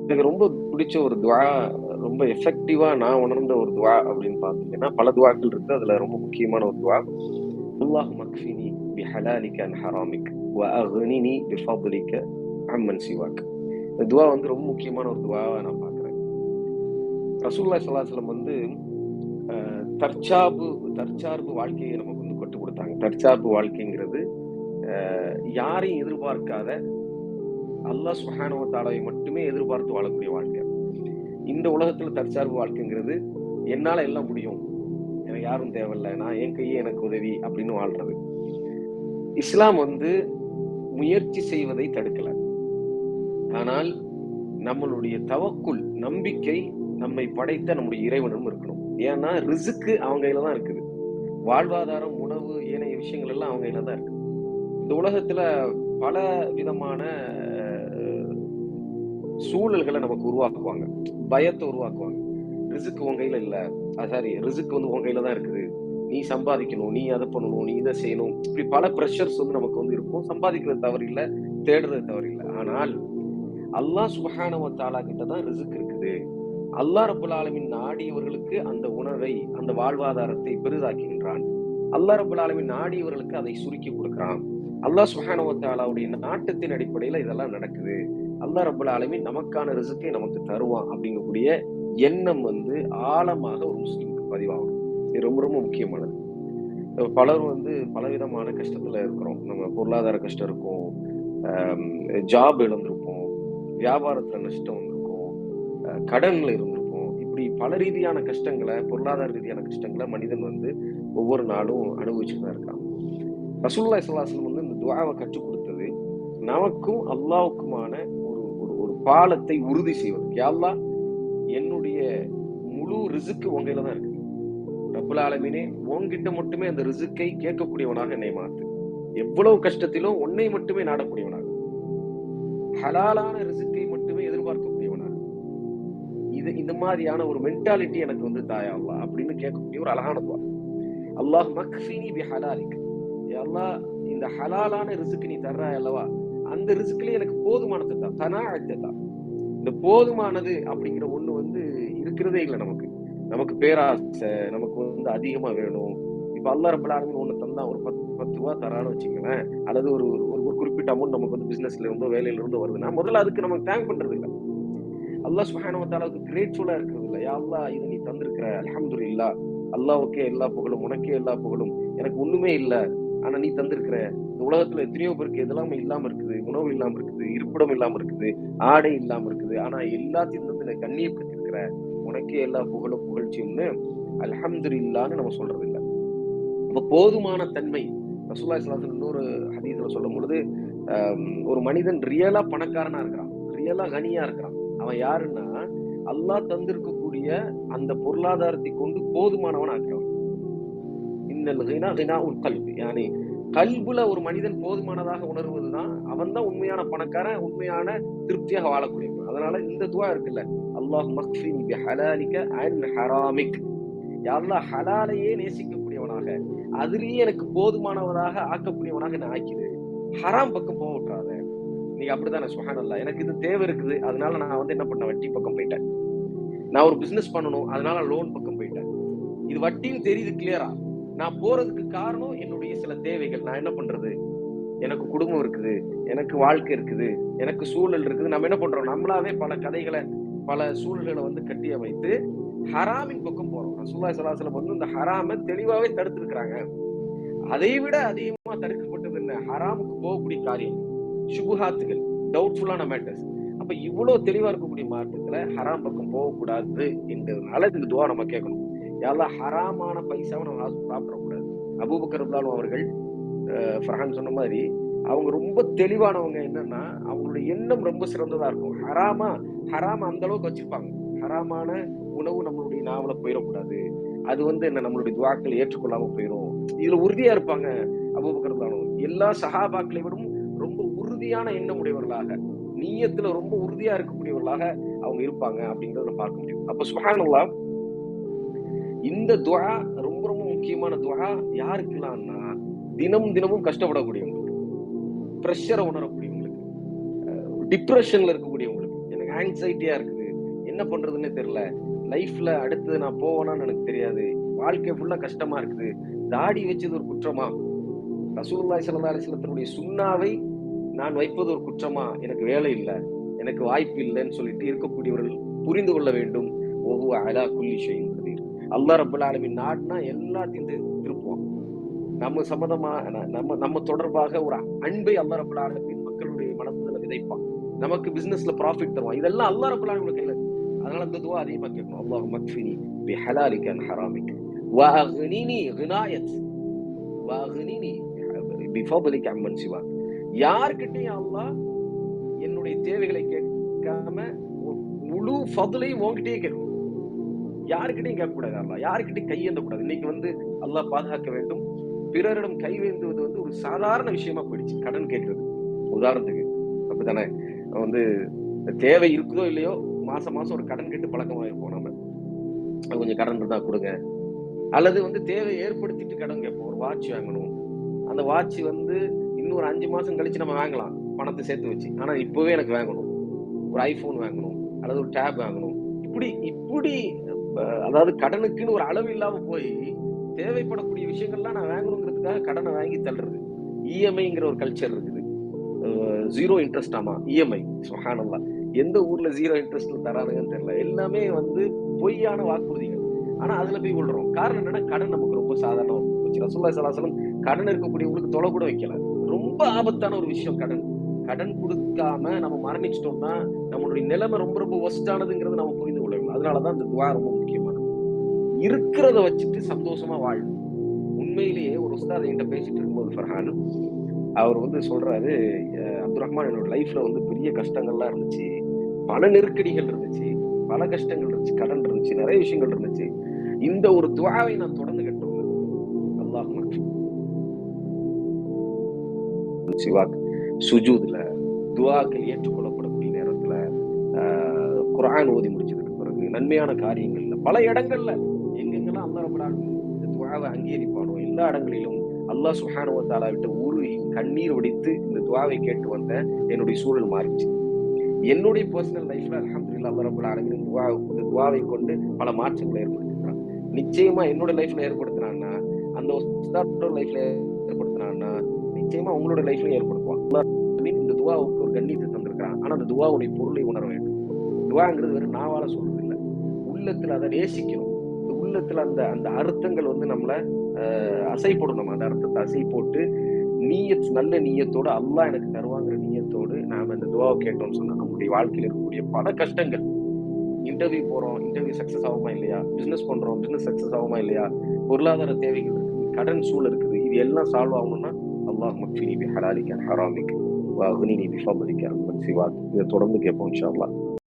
எனக்கு ரொம்ப பிடிச்ச ஒரு துஆ, ரொம்ப எஃபெக்டிவா நான் உணர்ந்த ஒரு துஆ அப்படின்னு பார்த்தீங்கன்னா, பல துஆக்கள் இருக்கு. அதுல ரொம்ப முக்கியமான ஒரு துஆ. அல்லாஹும்ம அக்ஃபினி பிஹலாலிக அன் ஹராமிக் வ அக்னினி பிஃபضலிக அம்மன் சிவாக். இந்த துஆ வந்து ரொம்ப முக்கியமான ஒரு துஆவா நான் பார்க்குறேன். ரசூலுல்லாஹி ஸல்லல்லாஹு அலைஹி வஸல்லம் வந்து அ தற்சார்பு தற்சார்பு வாழ்க்கையை நமக்கு வந்து கற்றுக் குடுத்தாங்க. தற்சார்பு வாழ்க்கைங்கிறது யாரையும் எதிர்பார்க்காத அல்லாஹ் சுப்ஹானஹு வ தஆலாவை மட்டுமே எதிர்பார்த்து வாழக்கூடிய வாழ்க்கை. இந்த உலகத்துல தற்சார்பு வாழ்க்கைங்கிறது, என்னால எல்லாம் முடியும். எனக்கு யாரும் தேவையில்ல. நான் என் கையே எனக்கு உதவி அப்படின்னு வாழ்றது. இஸ்லாம் வந்து முயற்சி செய்வதை தடுக்கல. ஆனால் நம்மளுடைய தவக்குல், நம்பிக்கை நம்மை படைத்த நம்முடைய இறைவனும் இருக்கணும். ஏன்னா ரிஸ்க் அவங்க கையில தான் இருக்குது. வாழ்வாதாரம், உணவு, ஏனைய விஷயங்கள் எல்லாம் அவங்க கையில தான் இருக்கு. இந்த உலகத்துல பல விதமான சூழல்கள நமக்கு உருவாக்குவாங்க. பயத்த உருவாக்குவாங்க. ரிஸ்க் உன் கையில இல்ல. சாரி, ரிஸ்க் வந்து உன் கையில தான் இருக்குது. நீ சம்பாதிக்கணும், நீ அத பண்ணணும், நீ இத செய்யணும். இப்படி பல பிரஷர்ஸ் வந்து நமக்கு வந்து இருக்கும். சம்பாதிக்கிறது தவறு இல்ல, தேடுறது தவறு இல்ல. ஆனால் அல்லாஹ் சுப்ஹானஹு வ தஆலா கிட்ட தான் ரிஸ்க் இருக்குது. அல்லாஹ் ரப்பல் ஆலமீன் நாடியவர்களுக்கு அந்த உணவை, அந்த வாழ்வாதாரத்தை பெரிதாக்குகின்றான். அல்லாஹ் ரப்பல் ஆலமீன் நாடியவர்களுக்கு அதை சுருக்கி கொடுக்கிறான். அல்லாஹ் சுப்ஹானஹு வ தஆலாவுடைய நாட்டத்தின் அடிப்படையில இதெல்லாம் நடக்குது. அல்லாஹ் ரப்பல் ஆலமீன் நமக்கான ரிஸ்கை நமக்கு தருவான் அப்படிங்கக்கூடிய எண்ணம் வந்து ஆழமாக ஒரு முஸ்லிமுக்கு பதிவாகும். இது ரொம்ப ரொம்ப முக்கியமானது. பலரும் வந்து பலவிதமான கஷ்டத்துல இருக்கிறோம். நம்ம பொருளாதார கஷ்டம் இருக்கும். அம் ஜாப் இழந்திருப்போம். வியாபாரத்துல நஷ்டம் வந்திருக்கும். கடன்ல இருந்திருப்போம். இப்படி பல ரீதியான கஷ்டங்கள, பொருளாதார ரீதியான கஷ்டங்கள மனிதன் வந்து ஒவ்வொரு நாளும் அனுபவிச்சுட்டு தான் இருக்கான். ரசூலுல்லாஹி ஸல்லல்லாஹு அலைஹி வஸல்லம் வந்து இந்த துஆவ கற்றுக் குடுத்தது, நமக்கும் அல்லாஹ்வுக்குமான ஒரு ஒரு ஒரு பாலத்தை உறுதி செய்வதற்கு. யா அல்லாஹ், என்னுடைய முழு ரிஸ்க் உன் கையில தான் இருக்கு. ரப்புல் ஆலமீனே, உன்கிட்ட மட்டுமே அந்த ரிஸ்கை கேட்கக்கூடியவனாக என்னை மாத்து. எவ்வளவு கஷ்டத்திலும் உன்னை மட்டுமே நாடக்கூடியவனாக, ஹலாலான ரிஸ்கை மட்டுமே எதிர்பார்க்கக்கூடியவனாக. இந்த மாதிரியான ஒரு மென்டாலிட்டி எனக்கு வந்து தாயா அல்லாஹ் அப்படின்னு கேட்கக்கூடிய ஒரு அழகான துவா. அல்லாஹ் மக்ஃபினி பிஹலாலிக். யா அல்லாஹ், இந்த ஹலாலான ரிஸ்க் நீ தர்றாய் அல்லவா, அந்த ரிஸ்க்லயே எனக்கு போதுமானது தான். கனாஅத் தான். இந்த போதுமானது அப்படிங்கிற ஒண்ணு வந்து இருக்கிறதே இல்ல நமக்கு. நமக்கு பேராசை, நமக்கு வந்து அதிகமா வேணும். இப்ப அல்லாஹ் ரப்பல் ஆலமீன் ஒண்ணு தந்தா, ஒரு ரூ. 10 தரான்னு வச்சுக்கங்களேன். அல்லது ஒரு ஒரு ஒரு குறிப்பிட்ட அமௌண்ட் நமக்கு வந்து பிசினஸ்ல இருந்தோ, வேலையில இருந்தோ வருதுன்னா, முதல்ல அதுக்கு நம்ம தேங்க் பண்றது இல்ல. அல்லாஹ் சுப்ஹானஹு வ தஆலாவுக்கு கிரேட்ஃபுல்லா இருக்கிறது இல்ல. யா அல்லாஹ், இத நீ தந்திருக்கிற, அல்ஹம்துலில்லாஹ். அல்லாஹ்வுக்கே எல்லா புகழும், உனக்கே எல்லா புகழும். எனக்கு ஒண்ணுமே இல்ல. ஆனா நீ தந்திருக்கிற. இந்த உலகத்துல எத்தனையோ பேருக்கு எதெல்லாமே இல்லாம இருக்குது. உணவு இல்லாம இருக்குது, இருப்பிடம் இல்லாம இருக்குது, ஆடை இல்லாம இருக்குது. ஆனா எல்லாத்தையும் தந்து என்னை கண்ணியப்படுத்தியிருக்கிற. உனக்கே எல்லா புகழும், புகழ்ச்சியும்னு அல்ஹம்துலில்லாஹ்ன்னு நம்ம சொல்றது இல்ல. அப்ப போதுமான தன்மை. ரசூலுல்லாஹி ஸல்லல்லாஹு அலைஹி வஸல்லம் இன்னொரு ஹதீஸ்ல சொல்லும்பொழுது, ஒரு மனிதன் ரியலா பணக்காரனா இருக்கிறான். ரியலா கனியா இருக்கிறான். அவன் யாருன்னா, அல்லாஹ் தந்திருக்கக்கூடிய அந்த பொருளாதாரத்தை கொண்டு போதுமானவனா இருக்கிறான். இன்னல் கினா கினாஉல் கல்ப். யானி கல்புல ஒரு மனிதன் போதுமானதாக உணர்வதுதான், அவன் தான் உண்மையான பணக்காரன், உண்மையான திருப்தியாக வாழக்கூடியவன். அதனால இந்த துஆ இருக்குல்ல, அல்லாஹும்ம அக்ஃபினி பிஹலாலிக அன் ஹராமிக். யா அல்லாஹ், ஹலாலையே நேசிக்கக்கூடியவனாக, அதிலேயே எனக்கு போதுமானவனாக ஆக்கக்கூடியவனாக என்னை ஆக்கிடு. ஹராம் பக்கம் போக விட்றாத. இன்னைக்கு அப்படித்தானே, சுப்ஹானல்லாஹ். எனக்கு இது தேவை இருக்குது. அதனால நான் வந்து என்ன பண்ணேன், வட்டி பக்கம் போயிட்டேன். நான் ஒரு பிசினஸ் பண்ணணும். அதனால லோன் பக்கம் போயிட்டேன். இது வட்டின்னு தெரியுது கிளியரா. நான் போறதுக்கு காரணம் என்னுடைய சில தேவைகள். நான் என்ன பண்றது? எனக்கு குடும்பம் இருக்குது. எனக்கு வாழ்க்கை இருக்குது. எனக்கு சூழல் இருக்குது. நம்ம என்ன பண்றோம்? நம்மளாவே பல கதைகள, பல சூழல்கள வந்து கட்டியமைத்து ஹராமின் பக்கம் போறோம். ரசூலுல்லாஹி ஸல்லல்லாஹு அலைஹி வஸல்லம் வந்து இந்த ஹராம தெளிவாவே தடுத்திருக்கிறாங்க. அதை விட அதிகமா தடுக்கப்பட்டது என்ன? ஹராமுக்கு போகக்கூடிய காரியம். சுபுஹாத்துகள், டவுட்ஃபுல்லான மேட்டர்ஸ். அப்ப இவ்ளோ தெளிவா இருக்கக்கூடிய மார்க்கத்துல ஹராம் பக்கம் போகக்கூடாது என்கிறதுனால இந்த துஆ நம்ம கேட்கணும். யா அல்லாஹ், ஹராமான பைசாவ நம்ம சாப்பிடக்கூடாது. அபூபக்கர் ரலியல்லாஹு அன்ஹு அவர்கள், ஃபர்ஹான் சொன்ன மாதிரி, அவங்க ரொம்ப தெளிவானவங்க. என்னன்னா, அவங்களுடைய எண்ணம் ரொம்ப சிறந்ததா இருக்கும். ஹராம அந்த அளவுக்கு வச்சிருப்பாங்க. ஹராமான உணவு நம்மளுடைய நாவுல போயிறக்கூடாது. அது வந்து என்ன, நம்மளுடைய துஆக்கள் ஏற்றுக்கொள்ளாம போயிரும். இதுல உறுதியா இருப்பாங்க அபூபக்கர் ரலியல்லாஹு அன்ஹு. எல்லா சஹாபாக்களை விடவும் ரொம்ப உறுதியான எண்ணம் உடையவர்களாக, நிய்யத்துல ரொம்ப உறுதியா இருக்கக்கூடியவர்களாக அவங்க இருப்பாங்க அப்படிங்கிறத பார்க்க முடியும். அப்ப சுப்ஹானல்லாஹ், இந்த துஆ ரொம்ப ரொம்ப முக்கியமான துஆ. யாருக்கெல்லாம்னா, தினம் தினமும் கஷ்டப்படக்கூடியவங்களுக்கு, பிரஷர உணரக்கூடியவங்களுக்கு, டிப்ரஷன்ல இருக்கக்கூடியவங்களுக்கு. ஆங்ஸைட்டியா இருக்குது, என்ன பண்றதுன்னே தெரியல, லைஃப்ல அடுத்து நான் போவேனான்னு எனக்கு தெரியாது, வாழ்க்கை ஃபுல்லா கஷ்டமா இருக்குது, தாடி வச்சது ஒரு குற்றமா, ரசூலுல்லாஹி ஸல்லல்லாஹு அலைஹி வஸல்லத்துடைய சுன்னாவை நான் வைப்பது ஒரு குற்றமா, எனக்கு வேலை இல்ல, எனக்கு வாய்ப்பு இல்லைன்னு சொல்லிட்டு இருக்கக்கூடியவர்கள் புரிந்து கொள்ள வேண்டும். வஹுவ அலா குல்லி ஷைஇன் கதீர். அல்லாஹ் ரப்பல் ஆலமீன் நாடுனா எல்லாத்தையும் திருப்புவான். நம்ம சம்மதமா நம்ம நம்ம தொடர்பாக ஒரு அன்பை அல்லாஹ் ரப்பல் ஆலமீன் மக்களுடைய மனதுல விதைப்பான். நமக்கு பிசினஸ்ல ப்ராஃபிட் தருவான். இதெல்லாம் அல்லாஹ் ரப்பல் ஆலமீன் கையில இருக்கு. அதனால இந்த துஆ அதிகமா கேட்கணும். அல்லாஹும்ம அக்ஃபினி பிஹலாலிக அன் ஹராமிக் வ அக்னினி கினாயத் வ அக்னினி பிஃபضلிக அம்மன் சிவாக். யார்கிட்டயும் அல்லாஹ் என்னுடைய தேவைகளை கேட்காம முழு ஃபضலையும் உன்கிட்டயே கேட்கணும். யாருக்கிட்டையும் கேட்கக்கூடாது. அல்லாஹ் யாருக்கிட்டையும் கையேந்த கூடாது. இன்னைக்கு அல்லாஹ் பாதுகாக்க வேண்டும். பிறரிடம் கைவேந்துவது ஒரு சாதாரண விஷயமா போயிடுச்சு. கடன் கேட்கறது உதாரணத்துக்கு அப்படித்தானே. தேவை இருக்குதோ இல்லையோ மாசம் மாசம் ஒரு கடன் கேட்டு பழக்கமா இருப்போம். நம்ம கொஞ்சம் கடன் இருந்தா கொடுங்க, அல்லது தேவை ஏற்படுத்திட்டு கடன் கேட்போம். ஒரு வாட்ச் வாங்கணும், அந்த வாட்ச் இன்னொரு 5 மாசம் கழிச்சு நம்ம வாங்கலாம் பணத்தை சேர்த்து வச்சு. ஆனா இப்பவே எனக்கு வாங்கணும், ஒரு ஐபோன் வாங்கணும் அல்லது ஒரு டேப் வாங்கணும். இப்படி இப்படி அதாவது கடனுக்குன்னு ஒரு அளவு இல்லாம போய் தேவைப்படக்கூடிய விஷயங்கள்லாம் நான் வாங்கணுங்கிறதுக்காக கடனை வாங்கி தள்ளுறது. இஎம்ஐங்கிற ஒரு கல்ச்சர் இருக்குது. 0 இன்ட்ரெஸ்ட். ஆமா, இஎம்ஐ. சுப்ஹானல்லாஹ். எந்த ஊர்ல 0 இன்ட்ரெஸ்ட்ல தரானுங்கன்னு தெரியல. எல்லாமே பொய்யான வாக்குறுதிகள். ஆனா அதுல போய் விழுறோம். காரணம் என்னன்னா, கடன் நமக்கு ரொம்ப சாதாரணமா போச்சு. ரசூலுல்லாஹி ஸல்லல்லாஹு அலைஹி வஸல்லம் கடன் இருக்கக்கூடியவங்களுக்கு தொலை கூட வைக்கல. ரொம்ப ஆபத்தான ஒரு விஷயம் கடன். கடன் கொடுக்காம நம்ம மரணிச்சிட்டோம்னா நம்மளுடைய நிலைமை ரொம்ப ரொம்ப ஒஸ்டானதுங்கிறது நம்ம புரிந்து கொள்ள வேண்டும். அதனாலதான் இந்த துஆ ரொம்ப முக்கியமானது. இருக்கிறத வச்சுட்டு சந்தோஷமா வாழணும். உண்மையிலேயே ஒரு உஸ்தாத் என்கிட்ட பேசிட்டு இருக்கும்போது ஃபர்ஹான் அவர் சொல்றாரு, அப்துல் ரஹ்மான், என்னோட லைஃப்ல பெரிய கஷ்டங்கள்லாம் இருந்துச்சு, பல நெருக்கடிகள் இருந்துச்சு, பல கஷ்டங்கள் இருந்துச்சு, கடன் இருந்துச்சு, நிறைய விஷயங்கள் இருந்துச்சு. இந்த ஒரு துஆவை நான் தொடர்ந்து கேட்டோம். அல்லாஹும்ம சிவாக். சுஜூதுல துஆக்கள் ஏற்றுக்கொள்ளப்படக்கூடிய நேரத்துல, குர்ஆன் ஓதி முடிச்சதுக்கு பிறகு, நன்மையான காரியங்கள்ல, பல இடங்கள்ல எங்கெங்கெல்லாம் அல்லாஹ் ரப்பல் ஆலமீன் இந்த துஆவை அங்கீகரிப்பானோ எல்லா இடங்களிலும் அல்லாஹ் சுப்ஹானஹு வ தஆலா விட்டு உருகி கண்ணீர் வடித்து இந்த துஆவை கேட்டு வந்த என்னுடைய சூழல் மாறிச்சு. என்னுடைய பர்சனல் லைஃப்ல அல்ஹம்துலில்லாஹ் அல்லாஹ் ரப்பல் ஆலமீன் இந்த துஆவை கொண்டு பல மாற்றங்களை ஏற்படுத்தினான். நிச்சயமா என்னோட லைஃப்ல ஏற்படுத்தினான்னா, அந்த உஸ்தாதோட லைஃப்ல ஏற்படுத்தினான்னா, நிச்சயமா உங்களோட லைஃப்ல ஏற்படுத்துவான். இந்த துஆவுக்கு ஒரு கண்ணியத்தை தந்திருக்கான். ஆனா அந்த துஆவுடைய பொருளை உணர வேண்டும். துஆங்கிறது வெறும் நாவால சொல்றது இல்ல, உள்ளத்துல அதை நேசிக்கணும். இந்த உள்ளத்துல அந்த அந்த அர்த்தங்கள் நம்மள அசை போடணும். அந்த அர்த்தத்தை அசை போட்டு நீயத், நல்ல நீயத்தோடு அல்லாஹ் எனக்கு தருவாங்கிற நீயத்தோடு நாம இந்த துஆவை கேட்டோம்னு சொன்னா நம்முடைய வாழ்க்கையில் இருக்கக்கூடிய பல கஷ்டங்கள், இன்டர்வியூ போறோம், இன்டர்வியூ சக்சஸ் ஆகுமா இல்லையா, பிசினஸ் பண்றோம், பிசினஸ் சக்சஸ் ஆகுமா இல்லையா, பொருளாதார தேவைகள் இருக்குது, கடன் சூழல் இருக்குது, இது எல்லாம் சால்வ் ஆகணும்னா அல்லாஹும்ம அக்ஃபினி பிஹலாலிக அன் ஹராமிக் வ அக்னினி பிஃபضلிக அம்மன் சிவாக். இதை தொடர்ந்து கேட்போம் இன்ஷா அல்லாஹ்.